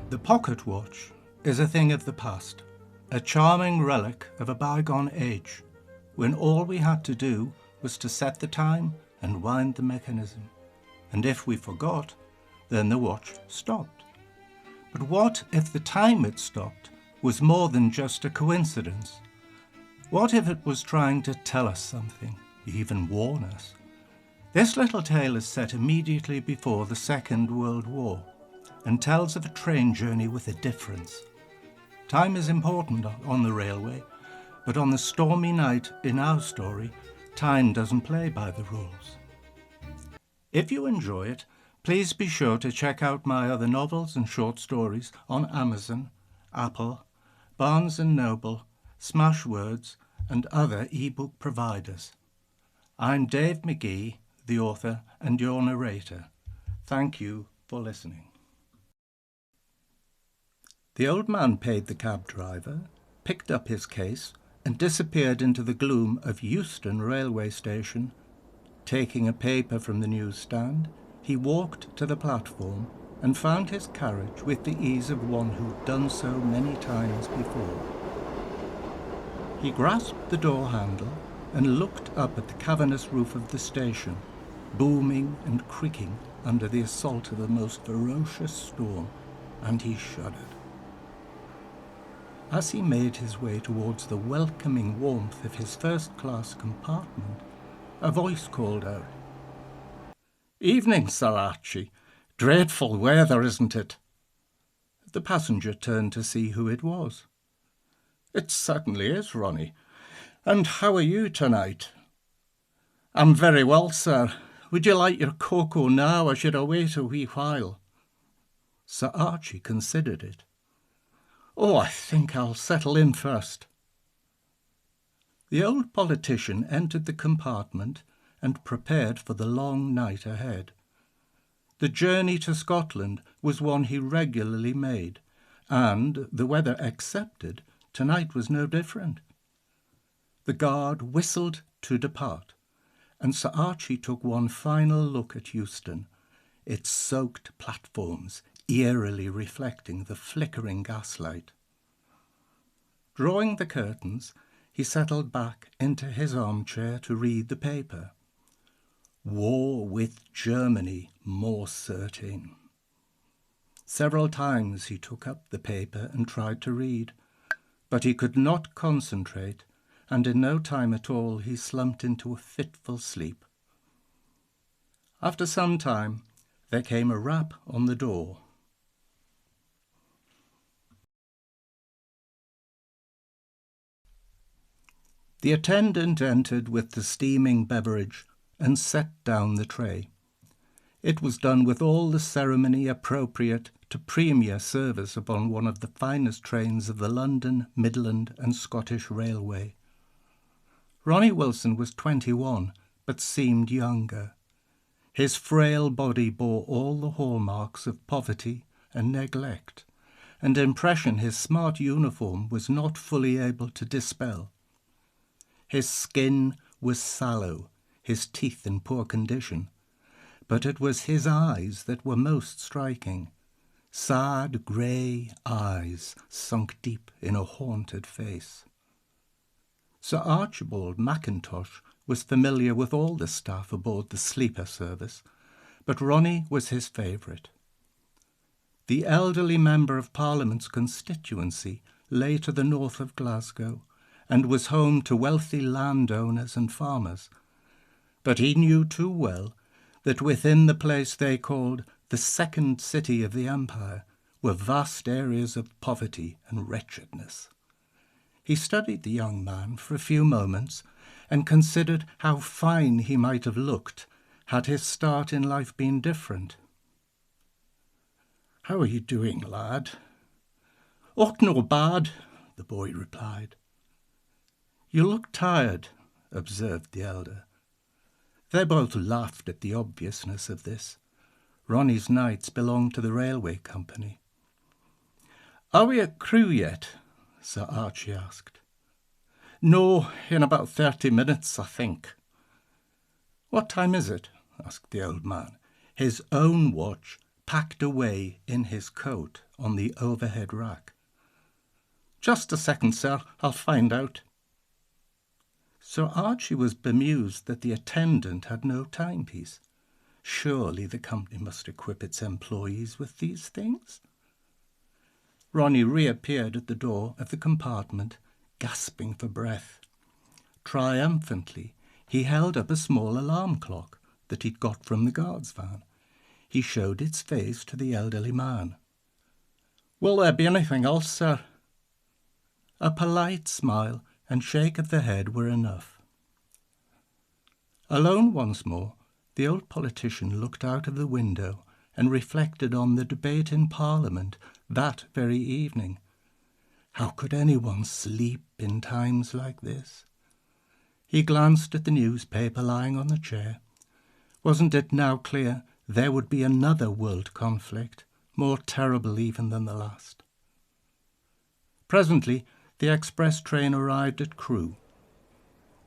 The pocket watch is a thing of the past, a charming relic of a bygone age, when all we had to do was to set the time and wind the mechanism. And if we forgot, then the watch stopped. But what if the time it stopped was more than just a coincidence? What if it was trying to tell us something, even warn us? This little tale is set immediately before the Second World War and tells of a train journey with a difference. Time is important on the railway, but on the stormy night in our story, time doesn't play by the rules. If you enjoy it, please be sure to check out my other novels and short stories on Amazon, Apple, Barnes & Noble, Smashwords, and other ebook providers. I'm Dave McGee, the author and your narrator. Thank you for listening. The old man paid the cab driver, picked up his case, and disappeared into the gloom of Euston railway station. Taking a paper from the newsstand, he walked to the platform and found his carriage with the ease of one who'd done so many times before. He grasped the door handle and looked up at the cavernous roof of the station, booming and creaking under the assault of a most ferocious storm, and he shuddered. As he made his way towards the welcoming warmth of his first-class compartment, a voice called out, "Evening, Sir Archie. Dreadful weather, isn't it?" The passenger turned to see who it was. "It certainly is, Ronnie. And how are you tonight?" "I'm very well, sir. Would you like your cocoa now, or should I wait a wee while?" Sir Archie considered it. "Oh, I think I'll settle in first." The old politician entered the compartment and prepared for the long night ahead. The journey to Scotland was one he regularly made, and, the weather accepted, tonight was no different. The guard whistled to depart, and Sir Archie took one final look at Euston, its soaked platforms eerily reflecting the flickering gaslight. Drawing the curtains, he settled back into his armchair to read the paper. War with Germany more certain. Several times he took up the paper and tried to read, but he could not concentrate, and in no time at all he slumped into a fitful sleep. After some time, there came a rap on the door. The attendant entered with the steaming beverage and set down the tray. It was done with all the ceremony appropriate to premier service upon one of the finest trains of the London, Midland and Scottish Railway. Ronnie Wilson was 21, but seemed younger. His frail body bore all the hallmarks of poverty and neglect, an impression his smart uniform was not fully able to dispel. His skin was sallow, his teeth in poor condition, but it was his eyes that were most striking. Sad grey eyes sunk deep in a haunted face. Sir Archibald Mackintosh was familiar with all the staff aboard the sleeper service, but Ronnie was his favourite. The elderly Member of Parliament's constituency lay to the north of Glasgow, and was home to wealthy landowners and farmers, but he knew too well that within the place they called the second city of the empire were vast areas of poverty and wretchedness. He studied the young man for a few moments and considered how fine he might have looked had his start in life been different. "How are you doing, lad?" "Oh, no bad," the boy replied. "You look tired," observed the elder. They both laughed at the obviousness of this. Ronnie's nights belonged to the railway company. "Are we at Crewe yet?" Sir Archie asked. "No, in about 30 minutes, I think." "What time is it?" asked the old man, his own watch packed away in his coat on the overhead rack. "Just a second, sir, I'll find out." Sir Archie was bemused that the attendant had no timepiece. Surely the company must equip its employees with these things. Ronnie reappeared at the door of the compartment, gasping for breath. Triumphantly, he held up a small alarm clock that he'd got from the guard's van. He showed its face to the elderly man. "Will there be anything else, sir?" A polite smile and shake of the head were enough. Alone once more, the old politician looked out of the window and reflected on the debate in Parliament that very evening. How could anyone sleep in times like this? He glanced at the newspaper lying on the chair. Wasn't it now clear there would be another world conflict, more terrible even than the last? Presently, the express train arrived at Crewe.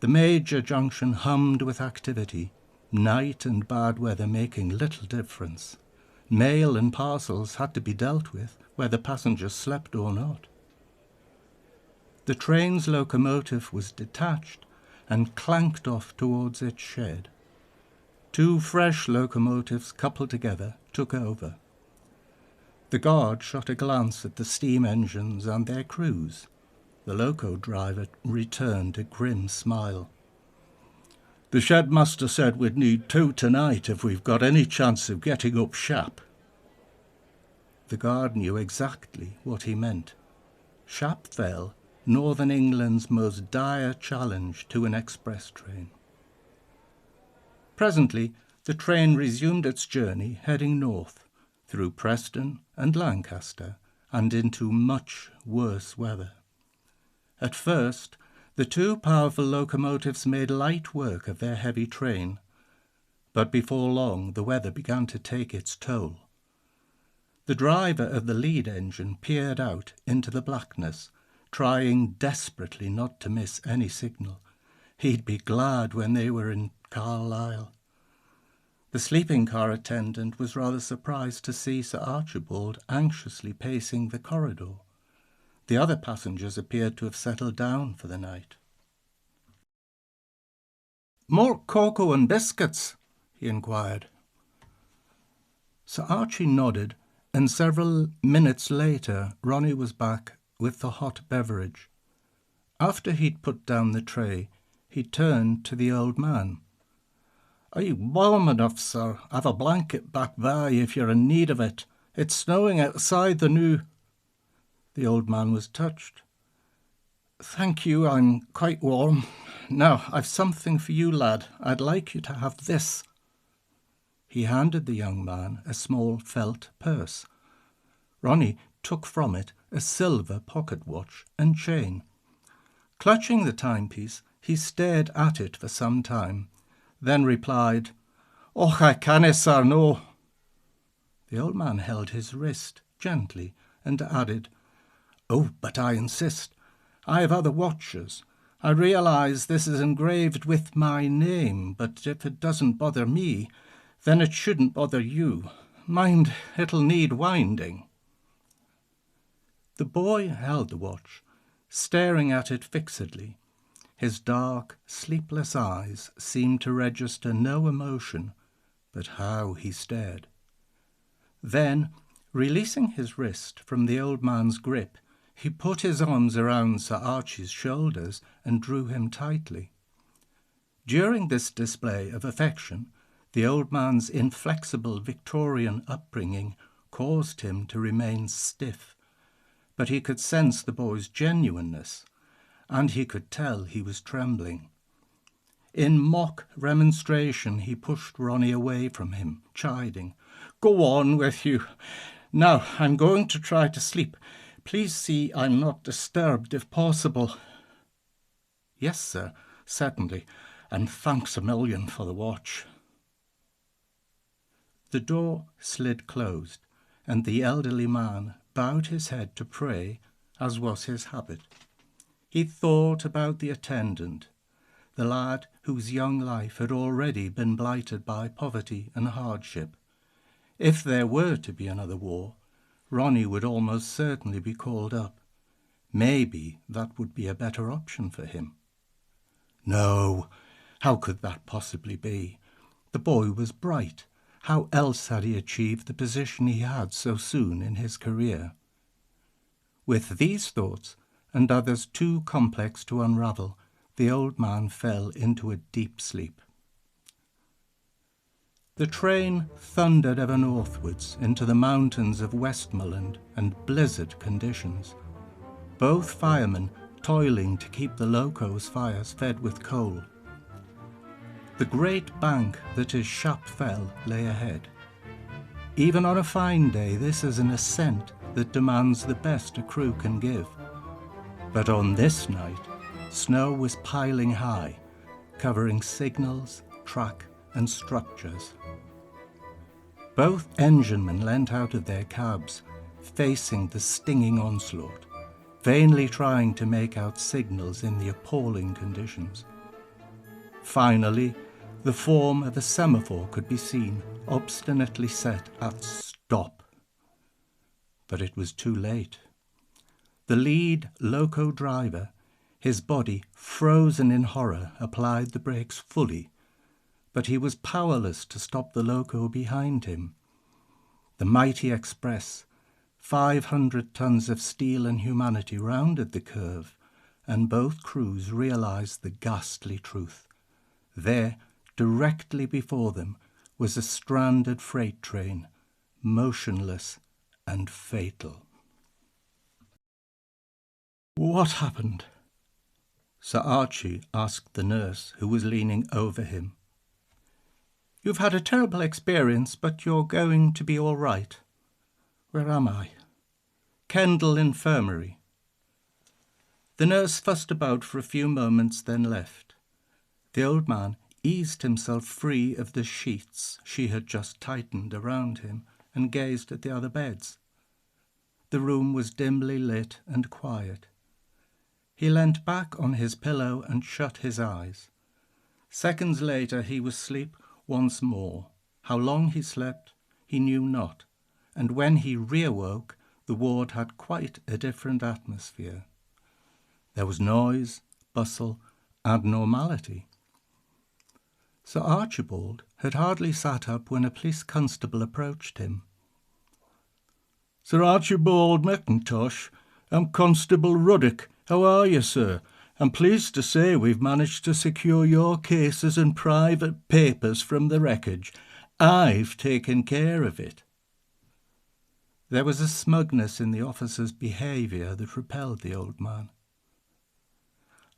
The major junction hummed with activity, night and bad weather making little difference. Mail and parcels had to be dealt with, whether passengers slept or not. The train's locomotive was detached and clanked off towards its shed. Two fresh locomotives coupled together took over. The guard shot a glance at the steam engines and their crews. The loco driver returned a grim smile. "The shed master said we'd need 2 tonight if we've got any chance of getting up Shap." The guard knew exactly what he meant. Shap Fell, Northern England's most dire challenge to an express train. Presently, the train resumed its journey heading north, through Preston and Lancaster, and into much worse weather. At first, the two powerful locomotives made light work of their heavy train, but before long the weather began to take its toll. The driver of the lead engine peered out into the blackness, trying desperately not to miss any signal. He'd be glad when they were in Carlisle. The sleeping car attendant was rather surprised to see Sir Archibald anxiously pacing the corridor. The other passengers appeared to have settled down for the night. "More cocoa and biscuits?" he inquired. Sir Archie nodded, and several minutes later Ronnie was back with the hot beverage. After he'd put down the tray, he turned to the old man. "Are you warm enough, sir? I've a blanket back there if you're in need of it. It's snowing outside the new—" The old man was touched. "Thank you, I'm quite warm. Now, I've something for you, lad. I'd like you to have this." He handed the young man a small felt purse. Ronnie took from it a silver pocket watch and chain. Clutching the timepiece, he stared at it for some time, then replied, "Och, I canna, sir, no." The old man held his wrist gently and added, "Oh, but I insist. I have other watches. I realise this is engraved with my name, but if it doesn't bother me, then it shouldn't bother you. Mind, it'll need winding." The boy held the watch, staring at it fixedly. His dark, sleepless eyes seemed to register no emotion, but how he stared. Then, releasing his wrist from the old man's grip, he put his arms around Sir Archie's shoulders and drew him tightly. During this display of affection, the old man's inflexible Victorian upbringing caused him to remain stiff, but he could sense the boy's genuineness, and he could tell he was trembling. In mock remonstration, he pushed Ronnie away from him, chiding, "Go on with you. Now, I'm going to try to sleep. Please see I'm not disturbed if possible." "Yes, sir, certainly, and thanks a million for the watch." The door slid closed, and the elderly man bowed his head to pray, as was his habit. He thought about the attendant, the lad whose young life had already been blighted by poverty and hardship. If there were to be another war, Ronnie would almost certainly be called up. Maybe that would be a better option for him. No, how could that possibly be? The boy was bright. How else had he achieved the position he had so soon in his career? With these thoughts, and others too complex to unravel, the old man fell into a deep sleep. The train thundered ever northwards into the mountains of Westmoreland and blizzard conditions, both firemen toiling to keep the loco's fires fed with coal. The great bank that is Shap Fell lay ahead. Even on a fine day, this is an ascent that demands the best a crew can give. But on this night, snow was piling high, covering signals, track, and structures. Both enginemen leant out of their cabs, facing the stinging onslaught, vainly trying to make out signals in the appalling conditions. Finally, the form of a semaphore could be seen, obstinately set at stop. But it was too late. The lead loco driver, his body frozen in horror, applied the brakes fully, but he was powerless to stop the loco behind him. The mighty express, 500 tons of steel and humanity, rounded the curve, and both crews realized the ghastly truth. There, directly before them, was a stranded freight train, motionless and fatal. What happened? Sir Archie asked the nurse, who was leaning over him. You've had a terrible experience, but you're going to be all right. Where am I? Kendal Infirmary. The nurse fussed about for a few moments, then left. The old man eased himself free of the sheets she had just tightened around him and gazed at the other beds. The room was dimly lit and quiet. He leant back on his pillow and shut his eyes. Seconds later he was asleep once more. How long he slept, he knew not, and when he reawoke, the ward had quite a different atmosphere. There was noise, bustle, and normality. Sir Archibald had hardly sat up when a police constable approached him. Sir Archibald McIntosh, I'm Constable Ruddock. How are you, sir? I'm pleased to say we've managed to secure your cases and private papers from the wreckage. I've taken care of it. There was a smugness in the officer's behaviour that repelled the old man.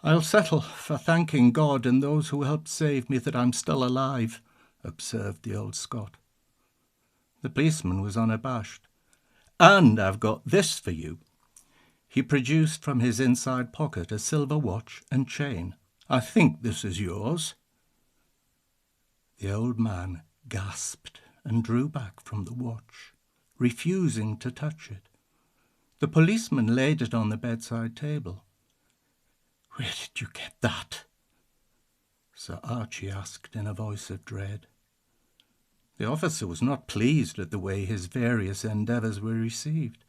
I'll settle for thanking God and those who helped save me that I'm still alive, observed the old Scot. The policeman was unabashed. And I've got this for you. He produced from his inside pocket a silver watch and chain. I think this is yours. The old man gasped and drew back from the watch, refusing to touch it. The policeman laid it on the bedside table. Where did you get that? Sir Archie asked in a voice of dread. The officer was not pleased at the way his various endeavours were received.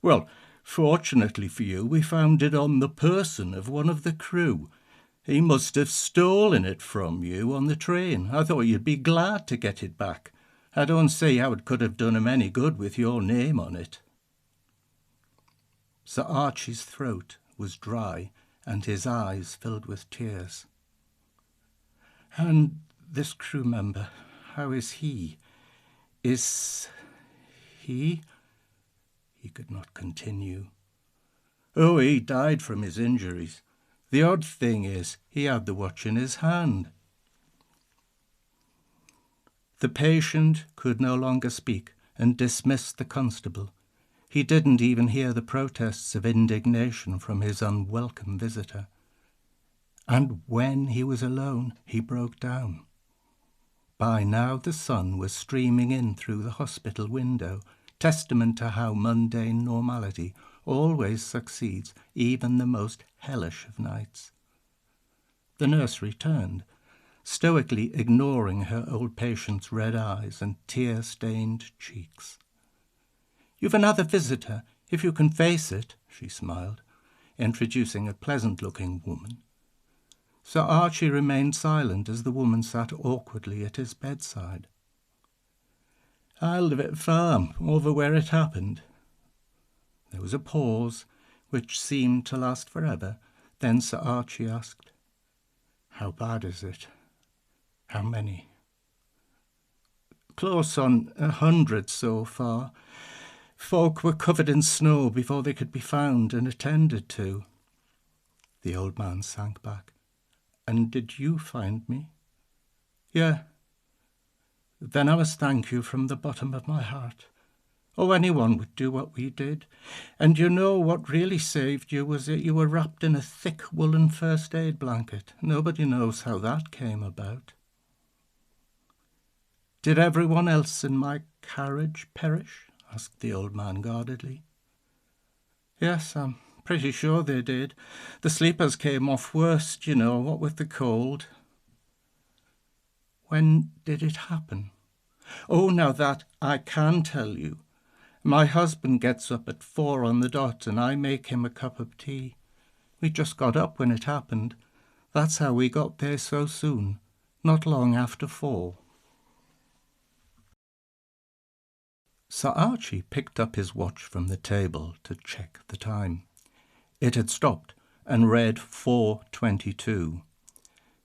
Well, fortunately for you, we found it on the person of one of the crew. He must have stolen it from you on the train. I thought you'd be glad to get it back. I don't see how it could have done him any good with your name on it. Sir Archie's throat was dry and his eyes filled with tears. And this crew member, how is he? Is he? He could not continue. Oh, he died from his injuries. The odd thing is, he had the watch in his hand. The patient could no longer speak and dismissed the constable. He didn't even hear the protests of indignation from his unwelcome visitor. And when he was alone, he broke down. By now the sun was streaming in through the hospital window, testament to how mundane normality always succeeds even the most hellish of nights. The nurse returned. stoically ignoring her old patient's red eyes and tear-stained cheeks. "You've another visitor, if you can face it," she smiled, introducing a pleasant-looking woman. Sir Archie remained silent as the woman sat awkwardly at his bedside. "I live at farm, over where it happened." There was a pause, which seemed to last forever. Then Sir Archie asked, "How bad is it? How many?" "Close on 100 so far. Folk were covered in snow before they could be found and attended to." The old man sank back. "And did you find me?" "Yeah." "Then I must thank you from the bottom of my heart. Oh, anyone would do what we did. And you know what really saved you was that you were wrapped in a thick woolen first aid blanket. Nobody knows how that came about." "Did everyone else in my carriage perish?" asked the old man guardedly. "Yes, I'm pretty sure they did. The sleepers came off worst, what with the cold." "When did it happen?" "Oh, now that I can tell you. My husband gets up at 4 on the dot and I make him a cup of tea. We just got up when it happened. That's how we got there so soon, not long after 4. Sir Archie picked up his watch from the table to check the time. It had stopped and read 4:22.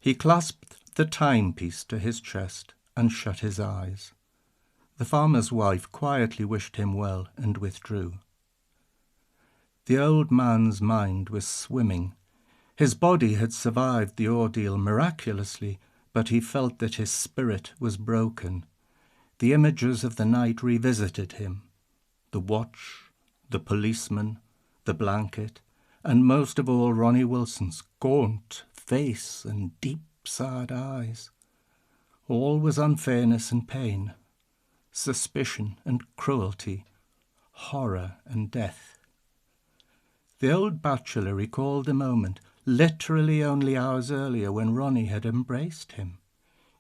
He clasped the timepiece to his chest and shut his eyes. The farmer's wife quietly wished him well and withdrew. The old man's mind was swimming. His body had survived the ordeal miraculously, but he felt that his spirit was broken. The images of the night revisited him. The watch, the policeman, the blanket, and most of all Ronnie Wilson's gaunt face and deep, sad eyes. All was unfairness and pain, suspicion and cruelty, horror and death. The old bachelor recalled the moment, literally only hours earlier, when Ronnie had embraced him.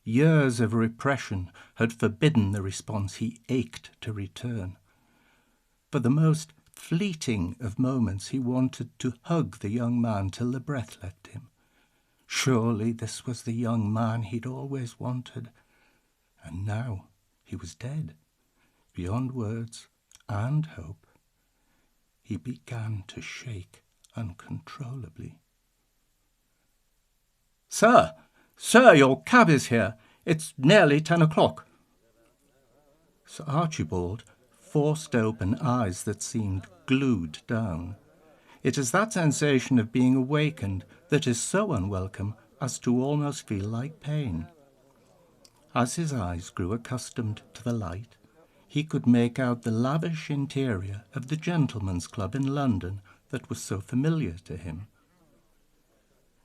Years of repression had forbidden the response he ached to return. For the most fleeting of moments he wanted to hug the young man till the breath left him. Surely this was the young man he'd always wanted. And now he was dead, beyond words and hope. He began to shake uncontrollably. Sir, your cab is here. It's nearly 10 o'clock. Sir Archibald forced open eyes that seemed glued down. It is that sensation of being awakened that is so unwelcome as to almost feel like pain. As his eyes grew accustomed to the light, he could make out the lavish interior of the gentleman's club in London that was so familiar to him.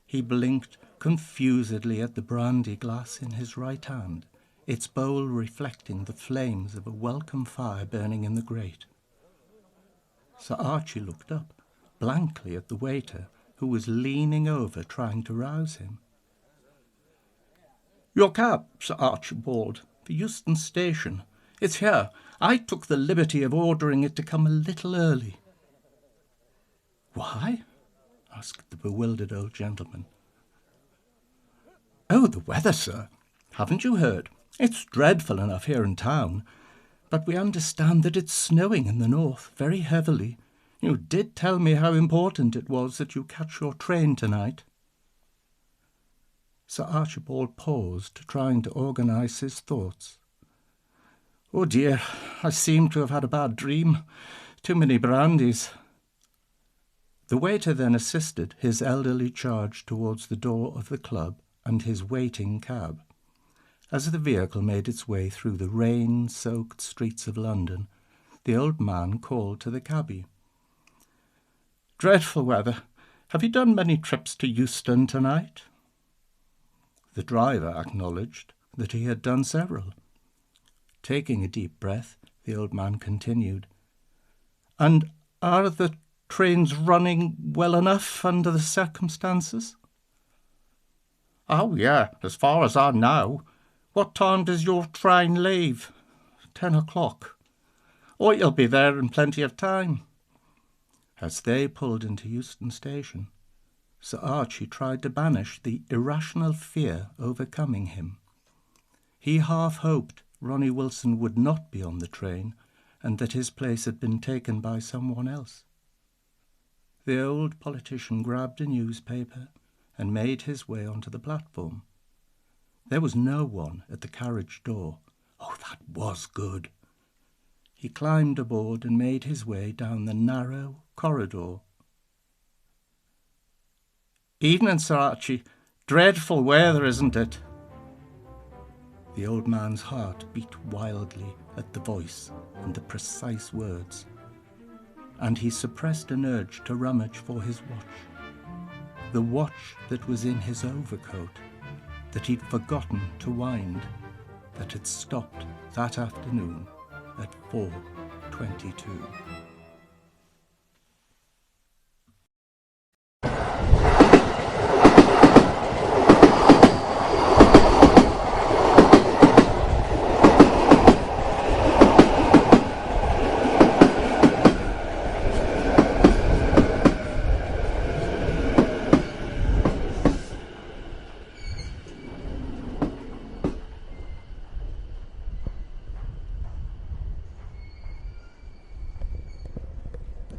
He blinked confusedly at the brandy glass in his right hand, its bowl reflecting the flames of a welcome fire burning in the grate. Sir Archie looked up blankly at the waiter, who was leaning over trying to rouse him. Your cab, Sir Archibald, for Euston Station. It's here. I took the liberty of ordering it to come a little early. Why? Asked the bewildered old gentleman. Oh, the weather, sir. Haven't you heard? It's dreadful enough here in town, but we understand that it's snowing in the north very heavily. You did tell me how important it was that you catch your train tonight. Sir Archibald paused, trying to organise his thoughts. Oh dear, I seem to have had a bad dream. Too many brandies. The waiter then assisted his elderly charge towards the door of the club and his waiting cab. As the vehicle made its way through the rain-soaked streets of London, the old man called to the cabby. Dreadful weather. Have you done many trips to Euston tonight? The driver acknowledged that he had done several. Taking a deep breath, the old man continued. And are the trains running well enough under the circumstances? Oh, yeah, as far as I know. What time does your train leave? 10 o'clock. Oh, you'll be there in plenty of time. As they pulled into Euston Station, Sir Archie tried to banish the irrational fear overcoming him. He half hoped Ronnie Wilson would not be on the train and that his place had been taken by someone else. The old politician grabbed a newspaper and made his way onto the platform. There was no one at the carriage door. Oh, that was good. He climbed aboard and made his way down the narrow corridor. Evening, Sir Archie. Dreadful weather, isn't it? The old man's heart beat wildly at the voice and the precise words, and he suppressed an urge to rummage for his watch. The watch that was in his overcoat, that he'd forgotten to wind, that had stopped that afternoon at 4:22.